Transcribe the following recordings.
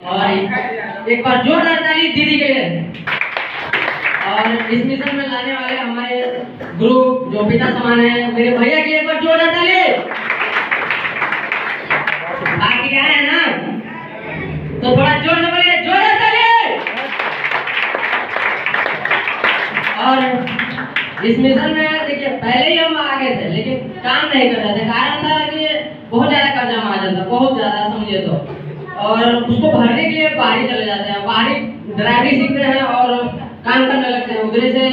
और एक बार जोरदार ताली दीदी के लिए। और इस मिशन में लाने वाले हमारे ग्रुप जो पिता समान है मेरे भैया के लिए एक बार जोरदार ताली। बाकी क्या है ना, तो थोड़ा जोर से बोलिए, जोरदार ताली। और इस मिशन में देखिए पहले ही हम आ गए थे लेकिन काम नहीं कर रहे थे। कारण था कि बहुत ज्यादा कर्जा महाजन था, बहुत ज्यादा समझिए तो। और उसको भरने के लिए बाहरी चले जाते हैं, बाहरी ड्राइवरी सीखते हैं और काम करने लगते हैं। उधर से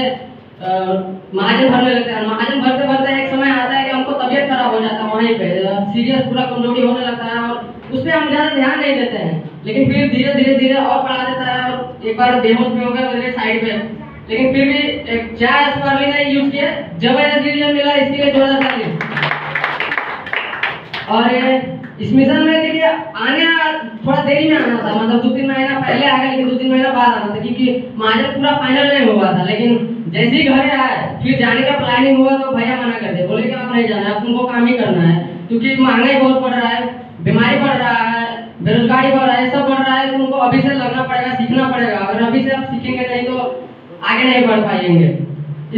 महाजन भरने लगते हैं। महाजन भरते भरते एक समय आता है कि हमको तबीयत खराब हो जाता है, वहीं पे सीरियस पूरा कमजोरी होने लगता है और उस पर हम ज्यादा ध्यान नहीं देते हैं। लेकिन फिर धीरे धीरे धीरे और बढ़ा देता है और एक बार बेहोश भी हो गया उधर साइड पे। लेकिन फिर भी एक चाय स्पर्ली नहीं यूज किया, जबरदस्त रीजन मिला, इसके लिए जोरदार ताली। और इस मिशन में देखिए आने थोड़ा देरी में आना था, मतलब 2-3 महीना पहले आ गया लेकिन 2-3 महीना बाद आना था क्योंकि महाजन पूरा फाइनल नहीं हुआ था। लेकिन जैसे ही घर आए फिर जाने का प्लानिंग हुआ तो भैया मना कर दे, बोले कि आप नहीं जाना है, तुमको काम ही करना है क्योंकि महंगाई बहुत बढ़ रहा है, बीमारी बढ़ रहा है, बेरोजगारी बढ़ रहा है, सब बढ़ रहा है। तुमको अभी से लगना पड़ेगा, सीखना पड़ेगा। अगर अभी से आप सीखेंगे नहीं तो आगे नहीं बढ़ पाएंगे।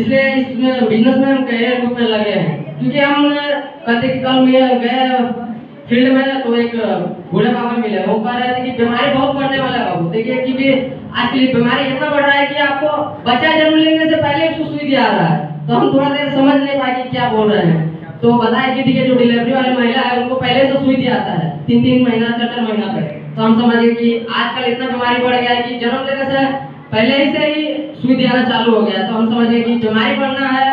इसलिए इस बिजनेस में हम कैरियर रूप में लगे हैं क्योंकि हम कहते कि कल मैं गए फील्ड में तो एक बूढ़े बाबा मिले, वो कह रहे थे कि बीमारी बहुत बढ़ने वाला है बाबू। देखिए कि आज की बीमारी इतना बढ़ रहा है कि आपको बच्चा जन्म लेने से पहले उसको सुई दिया आ रहा है। तो हम थोड़ा देर समझ नहीं पाए कि क्या बोल रहे हैं। तो बताया कि देखिए जो डिलीवरी वाली महिला है उनको पहले से सुई दिया आता है 3-3 महीना 4-4 महीना तक। तो हम समझिए कि आजकल इतना बीमारी बढ़ गया है कि जन्म लेने से पहले ही से ही सुई दियाना चालू हो गया। तो हम समझिए कि बीमारी बढ़ना है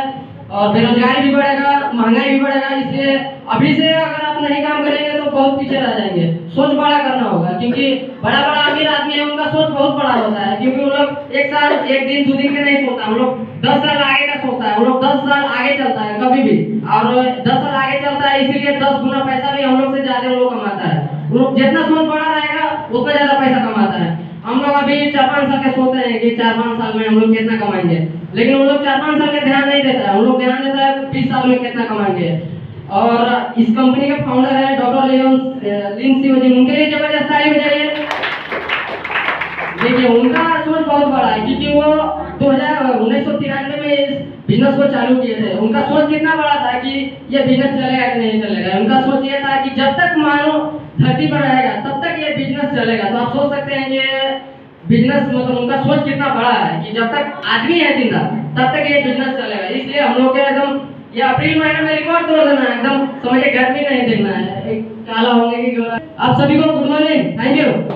और बेरोजगारी भी बढ़ेगा, महंगाई भी बढ़ेगा। इसलिए अभी से अगर आप नहीं काम करेंगे तो बहुत पीछे रह जाएंगे। सोच बड़ा करना होगा क्योंकि बड़ा बड़ा अमीर आदमी है उनका सोच बहुत बड़ा होता है क्योंकि वो लोग एक साल एक दिन 2 दिन के नहीं सोचता, हम लोग 10 साल आगे का सोचता है। वो लोग 10 साल आगे चलता है कभी भी, और 10 साल आगे चलता है इसीलिए 10 गुना पैसा भी हम लोग से ज्यादा वो लोग कमाता है। वो लोग जितना सोच बड़ा रहेगा उतना ज्यादा पैसा कमाता है। हम लोग अभी 4-5 साल के सोचते हैं कि 4-5 साल में हम लोग कितना कमाएंगे, लेकिन वो लोग 4-5 साल का ध्यान नहीं देता है। हम लोग ध्यान देता है 20 साल में कितना कमाएंगे। और इस कंपनी के फाउंडर है डॉक्टर लिंसी, उनके लिए जबरदस्त ताली बजाइए। देखिए उनका सोच बहुत बड़ा है क्योंकि वो 1993 में इस बिजनेस को चालू किए थे। उनका सोच कितना बड़ा था कि ये बिजनेस चलेगा कि नहीं चलेगा। उनका सोच ये था कि जब तक मानव धरती पर रहेगा तब तक ये बिजनेस चलेगा। तो आप सोच सकते हैं कि बिजनेस मतलब उनका सोच कितना बड़ा है कि जब तक आदमी है जिंदा तब तक ये बिजनेस चलेगा। इसलिए हम लोग के एकदम ये अप्रैल महीने में रिकॉर्ड तोड़ देना है, एकदम समझिए गर्मी नहीं देखना है, एक काला होने की। आप सभी को गुड मॉर्निंग, थैंक यू।